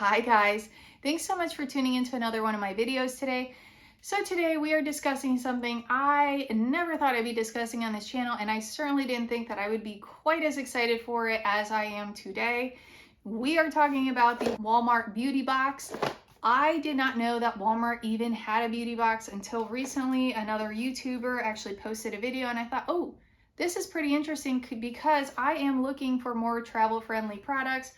Hi guys, thanks so much for tuning into another one of my videos today. So today we are discussing something I never thought I'd be discussing on this channel, and I certainly didn't think that I would be quite as excited for it as I am today. We are talking about the Walmart Beauty Box. I did not know that Walmart even had a beauty box until recently. Another YouTuber actually posted a video and I thought, oh, this is pretty interesting because I am looking for more travel-friendly products.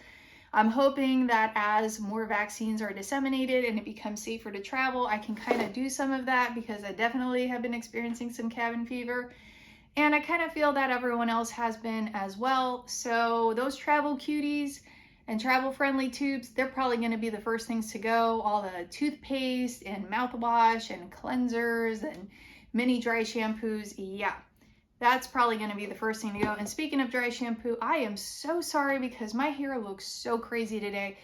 I'm hoping that as more vaccines are disseminated and it becomes safer to travel, I can kind of do some of that because I definitely have been experiencing some cabin fever. And I kind of feel that everyone else has been as well. So those travel cuties and travel-friendly tubes, they're probably going to be the first things to go. All the toothpaste and mouthwash and cleansers and mini dry shampoos, yeah. That's probably going to be the first thing to go. And speaking of dry shampoo, I am so sorry because my hair looks so crazy today.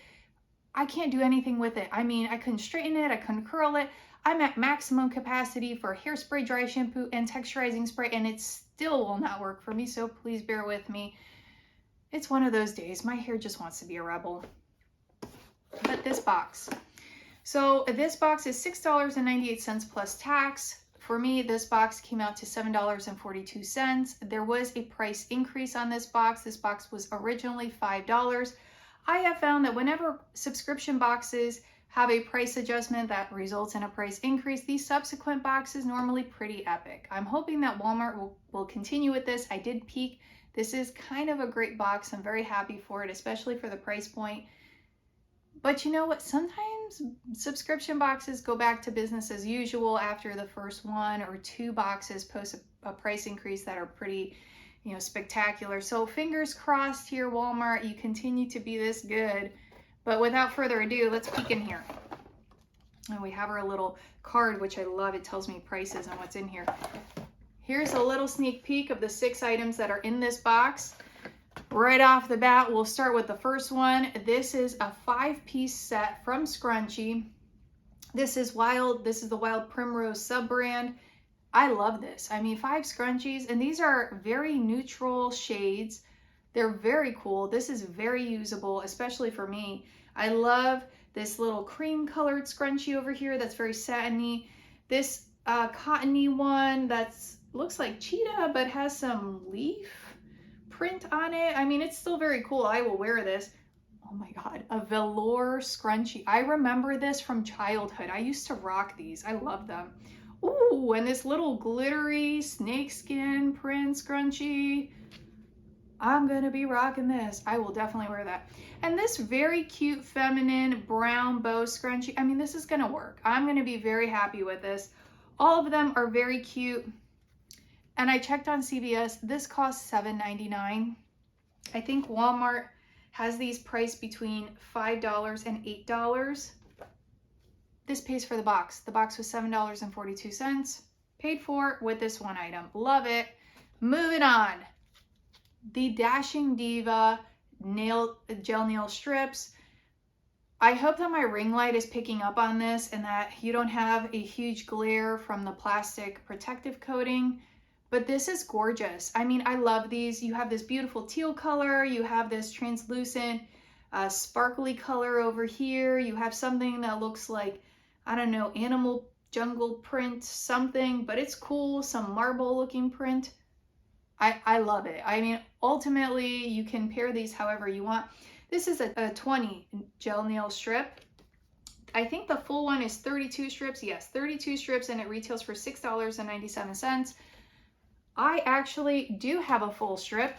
I can't do anything with it. I mean, I couldn't straighten it. I couldn't curl it. I'm at maximum capacity for hairspray, dry shampoo, and texturizing spray, and it still will not work for me. So please bear with me. It's one of those days. My hair just wants to be a rebel. But this box. So this box is $6.98 plus tax. For me, this box came out to $7.42. There was a price increase on this box. This box was originally $5. I have found that whenever subscription boxes have a price adjustment that results in a price increase, these subsequent boxes normally pretty epic. I'm hoping that Walmart will continue with this. I did peek. This is kind of a great box. I'm very happy for it, especially for the price point. But you know what? Sometimes subscription boxes go back to business as usual after the first one or two boxes post a price increase that are pretty, spectacular. So fingers crossed here, Walmart, you continue to be this good. But without further ado, let's peek in here. And we have our little card, which I love. It tells me prices and what's in here. Here's a little sneak peek of the 6 items that are in this box. Right off the bat, we'll start with the first one. This is a 5-piece set from Scrunchi. This is the Wild Primrose sub-brand. I love this. I mean, 5 scrunchies, and these are very neutral shades. They're very cool. This is very usable, especially for me. I love this little cream colored scrunchie over here that's very satiny. This cottony one that's looks like cheetah but has some leaf print on it. I mean, it's still very cool. I will wear this. Oh my God, a velour scrunchie. I remember this from childhood. I used to rock these. I love them. Ooh, and this little glittery snakeskin print scrunchie. I'm gonna be rocking this. I will definitely wear that. And this very cute feminine brown bow scrunchie. I mean, this is gonna work. I'm gonna be very happy with this. All of them are very cute. And I checked on CVS, this costs $7.99. I think Walmart has these priced between $5 and $8. This pays for the box. The box was $7.42. Paid for with this one item. Love it. Moving on. The Dashing Diva gel nail strips. I hope that my ring light is picking up on this and that you don't have a huge glare from the plastic protective coating. But this is gorgeous. I mean, I love these. You have this beautiful teal color. You have this translucent, sparkly color over here. You have something that looks like, I don't know, animal jungle print something, but it's cool. Some marble looking print. I love it. I mean, ultimately, you can pair these however you want. This is a 20 gel nail strip. I think the full one is 32 strips. Yes, 32 strips, and it retails for $6.97. I actually do have a full strip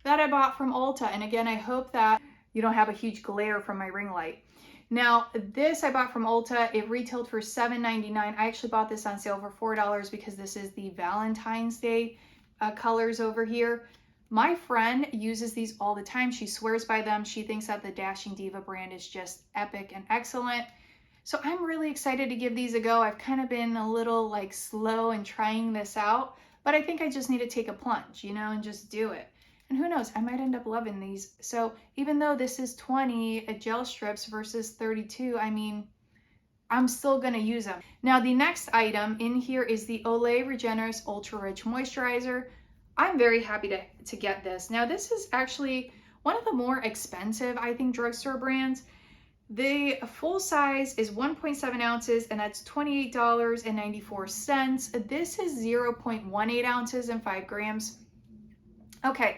that I bought from Ulta. And again, I hope that you don't have a huge glare from my ring light. Now, this I bought from Ulta. It retailed for $7.99. I actually bought this on sale for $4 because this is the Valentine's Day colors over here. My friend uses these all the time. She swears by them. She thinks that the Dashing Diva brand is just epic and excellent. So I'm really excited to give these a go. I've kind of been a little slow in trying this out. But I think I just need to take a plunge, and just do it. And who knows, I might end up loving these. So even though this is 20 gel strips versus 32, I mean, I'm still gonna use them. Now the next item in here is the Olay Regenerist Ultra Rich Moisturizer. I'm very happy to get this. Now this is actually one of the more expensive, I think, drugstore brands. The full size is 1.7 ounces, and that's $28.94. This is 0.18 ounces and 5 grams. Okay,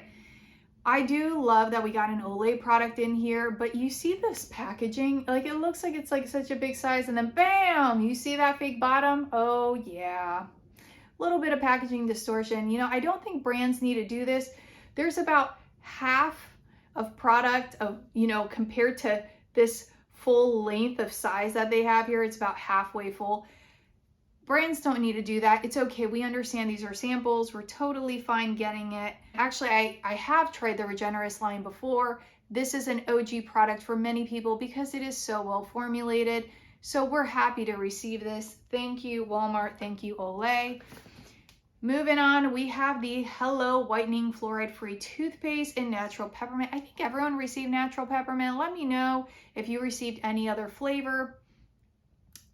I do love that we got an Olay product in here, but you see this packaging, like it looks like it's like such a big size, and then bam, you see that fake bottom? Oh yeah, a little bit of packaging distortion. You know, I don't think brands need to do this. There's about half of product of, you know, compared to this full length of size that they have here, it's about halfway full. Brands don't need to do that. It's okay. We understand these are samples. We're totally fine getting it. Actually, I have tried the Regenerist line before. This is an OG product for many people because it is so well formulated. So we're happy to receive this. Thank you, Walmart. Thank you, Olay. Moving on, we have the Hello Whitening Fluoride-Free Toothpaste in Natural Peppermint. I think everyone received Natural Peppermint. Let me know if you received any other flavor.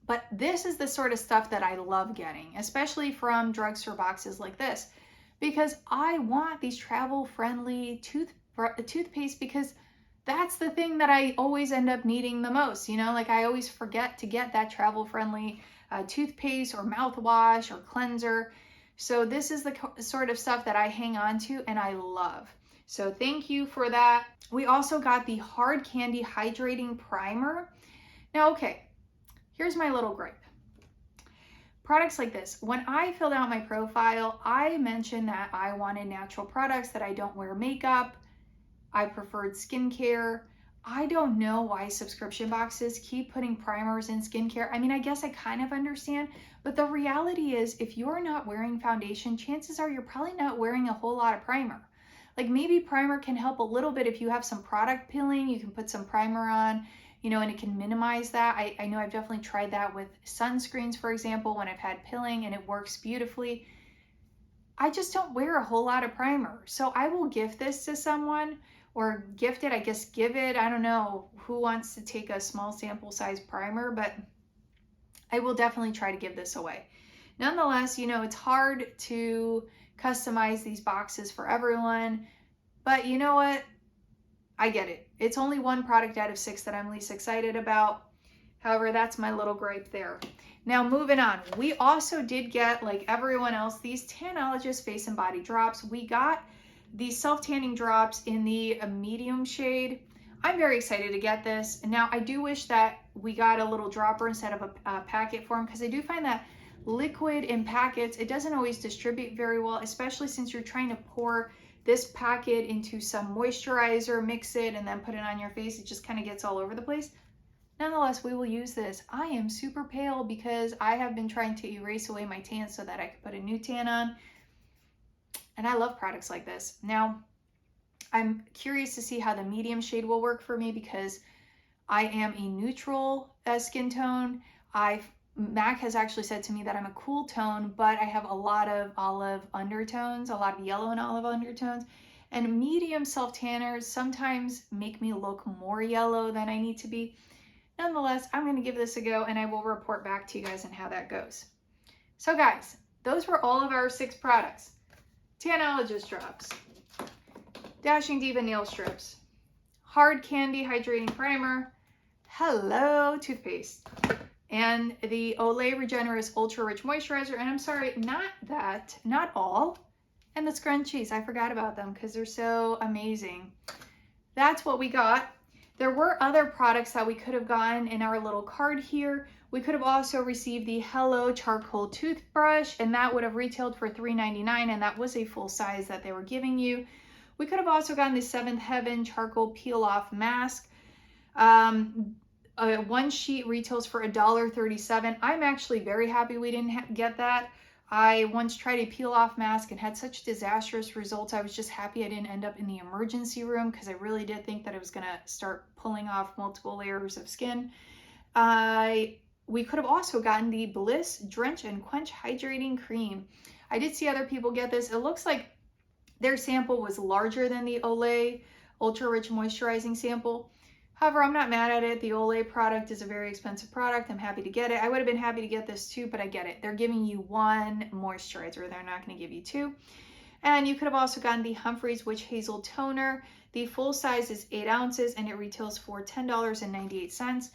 But this is the sort of stuff that I love getting, especially from drugstore boxes like this, because I want these travel-friendly toothpaste, because that's the thing that I always end up needing the most. You know, like I always forget to get that travel-friendly toothpaste or mouthwash or cleanser. So this is the sort of stuff that I hang on to and I love. So thank you for that. We also got the Hard Candy Hydrating Primer. Now, okay, here's my little gripe. Products like this, when I filled out my profile, I mentioned that I wanted natural products, that I don't wear makeup, I preferred skincare. I don't know why subscription boxes keep putting primers in skincare. I mean, I guess I kind of understand, but the reality is if you're not wearing foundation, chances are you're probably not wearing a whole lot of primer. Like maybe primer can help a little bit if you have some product peeling, you can put some primer on, you know, and it can minimize that. I know I've definitely tried that with sunscreens, for example, when I've had peeling, and it works beautifully. I just don't wear a whole lot of primer. So I will gift this to someone, or gift it, I guess give it. I don't know who wants to take a small sample size primer, but I will definitely try to give this away. Nonetheless, you know, it's hard to customize these boxes for everyone, but you know what? I get it. It's only one product out of 6 that I'm least excited about. However, that's my little gripe there. Now moving on, we also did get, like everyone else, these Tanologist face and body drops. We got these self-tanning drops in the medium shade. I'm very excited to get this. And now I do wish that we got a little dropper instead of a packet form, because I do find that liquid in packets, it doesn't always distribute very well, especially since you're trying to pour this packet into some moisturizer, mix it, and then put it on your face. It just kind of gets all over the place. Nonetheless, we will use this. I am super pale because I have been trying to erase away my tan so that I could put a new tan on. And I love products like this. Now, I'm curious to see how the medium shade will work for me because I am a neutral skin tone. Mac has actually said to me that I'm a cool tone, but I have a lot of olive undertones, a lot of yellow and olive undertones. And medium self-tanners sometimes make me look more yellow than I need to be. Nonetheless, I'm going to give this a go and I will report back to you guys on how that goes. So guys, those were all of our 6 products. Tanologist drops, Dashing Diva nail strips, Hard Candy Hydrating Primer, Hello Toothpaste, and the Olay Regenerist Ultra Rich Moisturizer. And I'm sorry, not all. And the Scrunchies, I forgot about them because they're so amazing. That's what we got. There were other products that we could have gotten in our little card here. We could have also received the Hello Charcoal Toothbrush, and that would have retailed for $3.99, and that was a full size that they were giving you. We could have also gotten the Seventh Heaven Charcoal Peel Off Mask. One sheet retails for $1.37. I'm actually very happy we didn't get that. I once tried a peel off mask and had such disastrous results. I was just happy I didn't end up in the emergency room because I really did think that I was going to start pulling off multiple layers of skin. We could have also gotten the Bliss Drench and Quench Hydrating Cream. I did see other people get this. It looks like their sample was larger than the Olay Ultra Rich Moisturizing sample. However, I'm not mad at it. The Olay product is a very expensive product. I'm happy to get it. I would have been happy to get this too, but I get it. They're giving you 1 moisturizer. They're not going to give you 2. And you could have also gotten the Humphreys Witch Hazel Toner. The full size is 8 ounces and it retails for $10.98.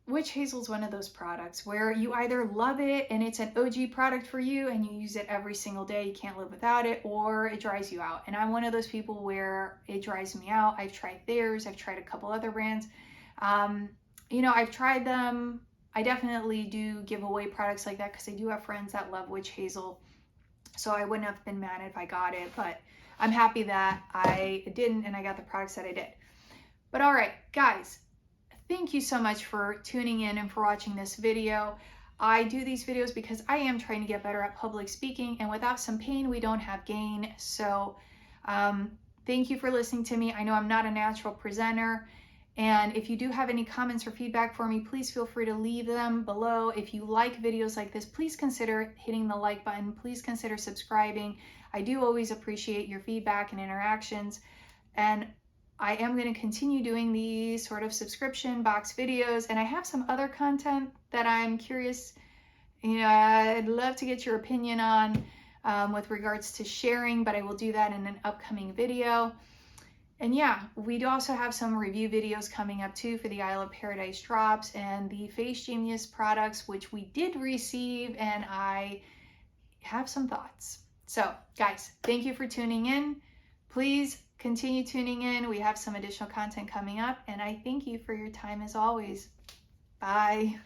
Witch Hazel is one of those products where you either love it and it's an OG product for you and you use it every single day, you can't live without it, or it dries you out. And I'm one of those people where it dries me out. I've tried theirs, I've tried a couple other brands. You know, I've tried them. I definitely do give away products like that because I do have friends that love Witch Hazel. So I wouldn't have been mad if I got it, but I'm happy that I didn't and I got the products that I did. But all right, guys. Thank you so much for tuning in and for watching this video. I do these videos because I am trying to get better at public speaking, and without some pain, we don't have gain. So thank you for listening to me. I know I'm not a natural presenter, and if you do have any comments or feedback for me, please feel free to leave them below. If you like videos like this, please consider hitting the like button. Please consider subscribing. I do always appreciate your feedback and interactions. And I am going to continue doing these sort of subscription box videos, and I have some other content that I'm curious, you know, I'd love to get your opinion on with regards to sharing, but I will do that in an upcoming video. And yeah, we do also have some review videos coming up too for the Isle of Paradise drops and the Face Genius products, which we did receive, and I have some thoughts. So guys, thank you for tuning in. Please continue tuning in. We have some additional content coming up, and I thank you for your time as always. Bye.